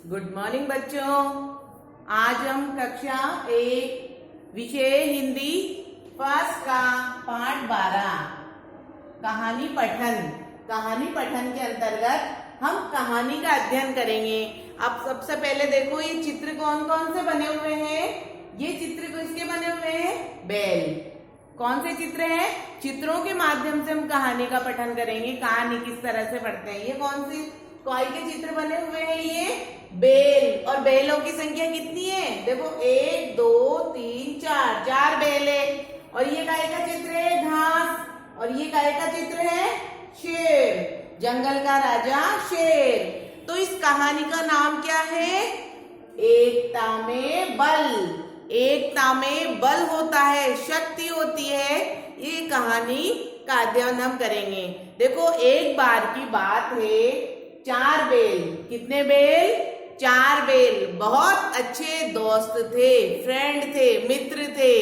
Good morning बच्चों। आज हम कक्षा 1 विषय हिंदी फर्स्ट का पाठ 12 कहानी पठन के अंतर्गत हम कहानी का अध्ययन करेंगे। अब सबसे पहले देखो ये चित्र कौन कौन से बने हुए हैं। ये चित्र किसके बने हुए हैं? बैल। कौन से चित्र हैं? चित्रों के माध्यम से हम कहानी का पठन करेंगे। कहानी किस तरह से पढ़ते हैं। ये कौन सी कोई के चित्र बने हुए हैं? ये बैल। और बैलों की संख्या कितनी है? देखो 1 2 3 4 4 बैल है। और ये गाय का चित्र है घास। और ये गाय का चित्र है शेर, जंगल का राजा शेर। तो इस कहानी का नाम क्या है? एकता में बल। एकता में बल होता है, शक्ति होती है। ये कहानी का अध्ययन हम करेंगे। देखो एक बार की बात है, 4 बैल। कितने बैल? 4 बैल बहुत अच्छे दोस्त थे, फ्रेंड थे, मित्र थे।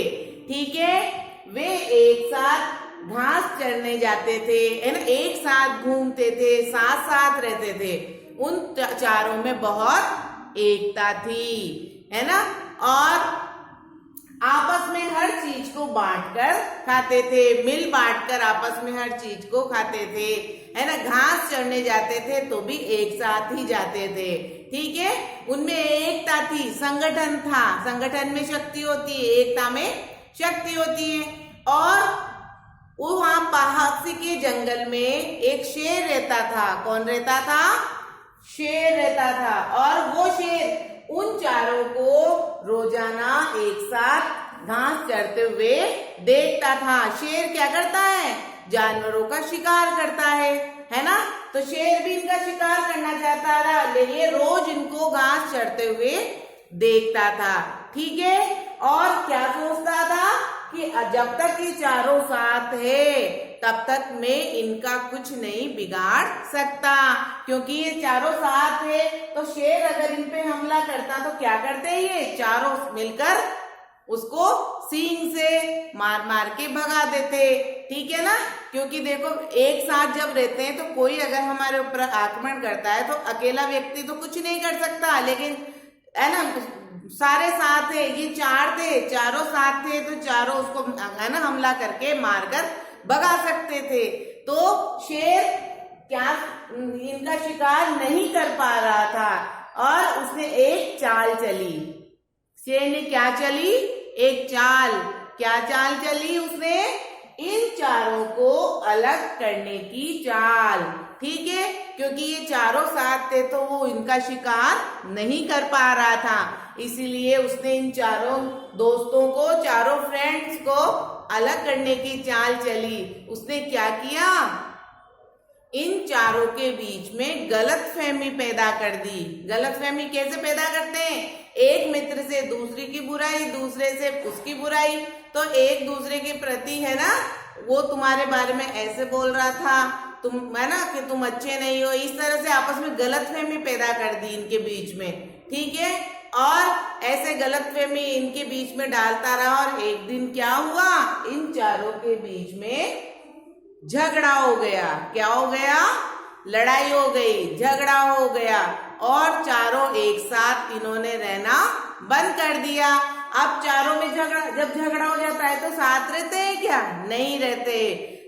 ठीक है, वे एक साथ घास चरने जाते थे, है ना, एक साथ घूमते थे, साथ साथ रहते थे। उन चारों में बहुत एकता थी, है ना, और आपस में हर चीज को बांटकर खाते थे, मिल बांटकर आपस में हर चीज को खाते थे, है ना। घास चरने जाते थे तो भी एक साथ ही जाते थे। ठीक है, उनमें एकता थी, संगठन था। संगठन में शक्ति होती है, एकता में शक्ति होती है। और वो वहां पहाड़ के जंगल में एक शेर रहता था। कौन रहता था? शेर रहता था। और वो शेर उन चारों को रोजाना एक साथ घास चरते हुए देखता था। शेर क्या करता है? जानवरों का शिकार करता है ना। तो शेर भी इनका शिकार करना चाहता था, लेकिन रोज इनको घास चरते हुए देखता था। ठीक है, और क्या सोचता था कि जब तक ये चारों साथ है तब तक मैं इनका कुछ नहीं बिगाड़ सकता, क्योंकि ये चारों साथ है। तो शेर अगर इन पे हमला करता तो क्या करते? ये चारों मिलकर उसको सींग से मार मार के भगा देते। ठीक है ना, क्योंकि देखो एक साथ जब रहते हैं तो कोई अगर हमारे ऊपर आक्रमण करता है तो अकेला व्यक्ति तो कुछ नहीं कर सकता, लेकिन है ना सारे साथ है। ये 4 थे, चारों साथ थे तो चारों उसको है ना हमला करके मारकर भगा सकते थे। तो शेर क्या इनका शिकार नहीं कर पा रहा था और उसने एक चाल चली। शेर ने क्या चली? एक चाल। क्या चाल चली उसने? इन चारों को अलग करने की चाल। ठीक है, क्योंकि ये चारों साथ थे तो वो इनका शिकार नहीं कर पा रहा था, इसीलिए उसने इन चारों दोस्तों को, चारों फ्रेंड्स को अलग करने की चाल चली। उसने क्या किया? इन चारों के बीच में गलतफहमी पैदा कर दी। गलतफहमी कैसे पैदा करते हैं? एक मित्र से दूसरे की बुराई, दूसरे से उसकी बुराई। तो एक दूसरे के प्रति है ना, वो तुम्हारे बारे में ऐसे बोल रहा था, तुम है ना कि तुम अच्छे नहीं हो, इस तरह से आपस में गलतफहमी पैदा कर दी इनके बीच में। ठीक है, और ऐसे गलतफहमी इनके बीच में डालता रहा और एक दिन क्या हुआ? इन चारों के बीच में झगड़ा हो गया। क्या हो गया? लड़ाई हो गई, झगड़ा हो गया और चारों एक साथ इन्होंने रहना बंद कर दिया। अब चारों में जब झगड़ा हो जाता है तो साथ रहते हैं क्या? नहीं रहते।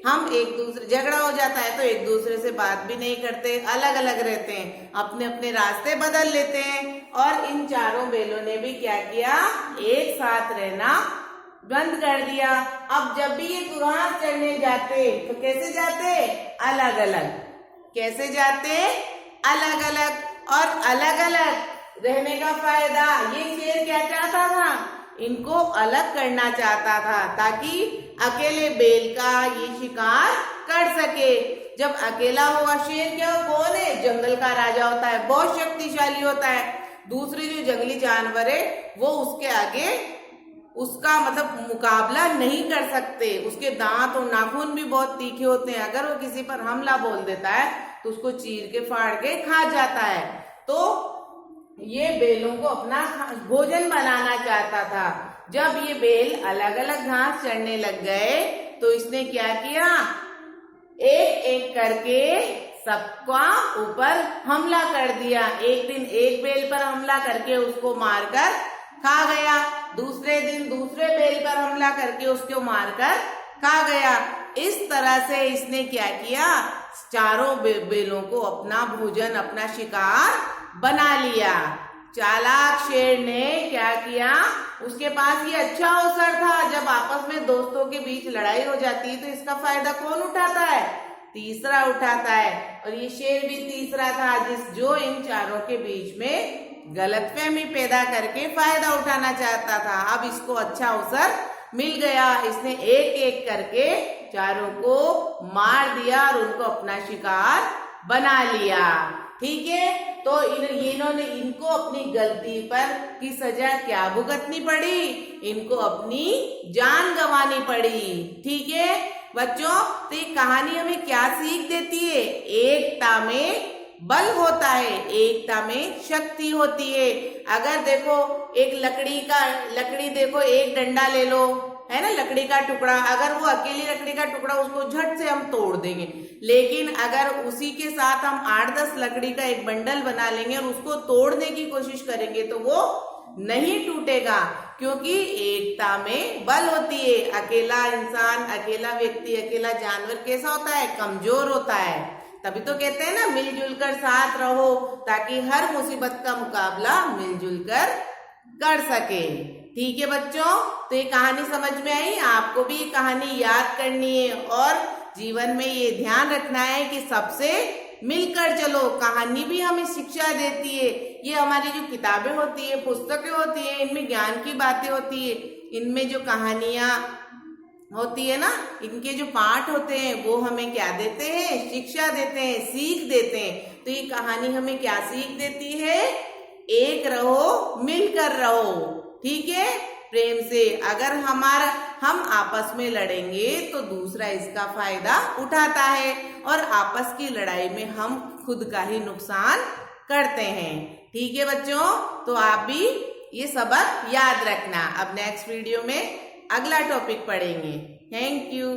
हम एक दूसरे, झगड़ा हो जाता है तो एक दूसरे से बात भी नहीं करते, अलग अलग रहते हैं, अपने अपने रास्ते बदल लेते हैं। और इन चारों बैलों ने भी क्या किया? एक साथ रहना बंद कर दिया। अब जब भी ये घास चरने जाते तो कैसे जाते? अलग अलग। कैसे जाते? अलग अलग। और अलग अलग रहने का फायदा, ये शेर क्या चाहता था? इनको अलग करना चाहता था ताकि अकेले बैल का ये शिकार कर सके। जब अकेला हुआ शेर, क्या कौन है? जंगल का राजा होता है, बहुत शक्तिशाली होता है। दूसरे जो जंगली जानवर है वो उसके आगे उसका मतलब मुकाबला नहीं कर सकते। उसके दांत और नाखून भी बहुत तीखे होते हैं। अगर वो किसी पर हमला बोल देता है तो उसको चीर के फाड़ के खा जाता है। तो ये बैलों को अपना भोजन बनाना चाहता था। जब ये बैल अलग अलग घास चरने लग गए तो इसने क्या किया? एक एक करके सबका ऊपर हमला कर दिया। एक दिन एक बेल पर हमला करके उसको मारकर खा गया, दूसरे दिन दूसरे बेल पर हमला करके उसको मारकर खा गया। इस तरह से इसने क्या किया, चारों बेलों को अपना भोजन, अपना शिकार बना लिया। चालाक शेर ने क्या किया, उसके पास ये अच्छा अवसर था, जब आपस में दोस्तों के बीच लड़ाई हो जाती है तो इसका फायदा कौन उठाता है, तीसरा उठाता है। और ये शेर भी तीसरा था जो इन चारों के बीच में गलतफहमी पैदा करके फायदा उठाना चाहता था। अब इसको अच्छा अवसर मिल गया, इसने एक एक करके चारों को मार दिया और उनको अपना शिकार बना लिया। ठीक है, तो इन्होंने इनको अपनी गलती पर की सजा क्या भुगतनी पड़ी, इनको अपनी जान गंवानी पड़ी। ठीक है बच्चों, तो ये कहानी हमें क्या सीख देती है, एकता में बल होता है, एकता में शक्ति होती है। अगर देखो एक लकड़ी देखो, एक डंडा ले लो, है ना, लकड़ी का टुकड़ा, अगर वो अकेली लकड़ी का टुकड़ा उसको झट से हम तोड़ देंगे, लेकिन अगर उसी के साथ हम 8-10 लकड़ी का एक बंडल बना लेंगे और उसको तोड़ने की कोशिश करेंगे तो वो नहीं टूटेगा, क्योंकि एकता में बल होती है। अकेला इंसान, अकेला व्यक्ति, अकेला जानवर कैसा होता है, कमजोर होता है। तभी तो कहते हैं ना, मिलजुल कर साथ रहो ताकि हर मुसीबत का मुकाबला मिलजुल कर सके। ठीक है बच्चों, तो ये कहानी समझ में आई, आपको भी ये कहानी याद करनी है और जीवन में ये ध्यान रखना है कि सबसे मिलकर चलो। कहानी भी हमें शिक्षा देती है, ये हमारी जो किताबें होती है, पुस्तकें होती है, इनमें ज्ञान की बातें होती है, इनमें जो कहानियां होती है ना, इनके जो पाठ होते हैं वो हमें क्या देते हैं, शिक्षा देते हैं, सीख देते हैं। तो ये कहानी हमें क्या सीख देती है, एक रहो, मिलकर रहो। ठीक है, प्रेम से। अगर हम आपस में लड़ेंगे तो दूसरा इसका फायदा उठाता है और आपस की लड़ाई में हम खुद का ही नुकसान करते हैं। ठीक है बच्चों, तो आप भी ये सबक याद रखना। अब नेक्स्ट वीडियो में अगला टॉपिक पढ़ेंगे। Thank you.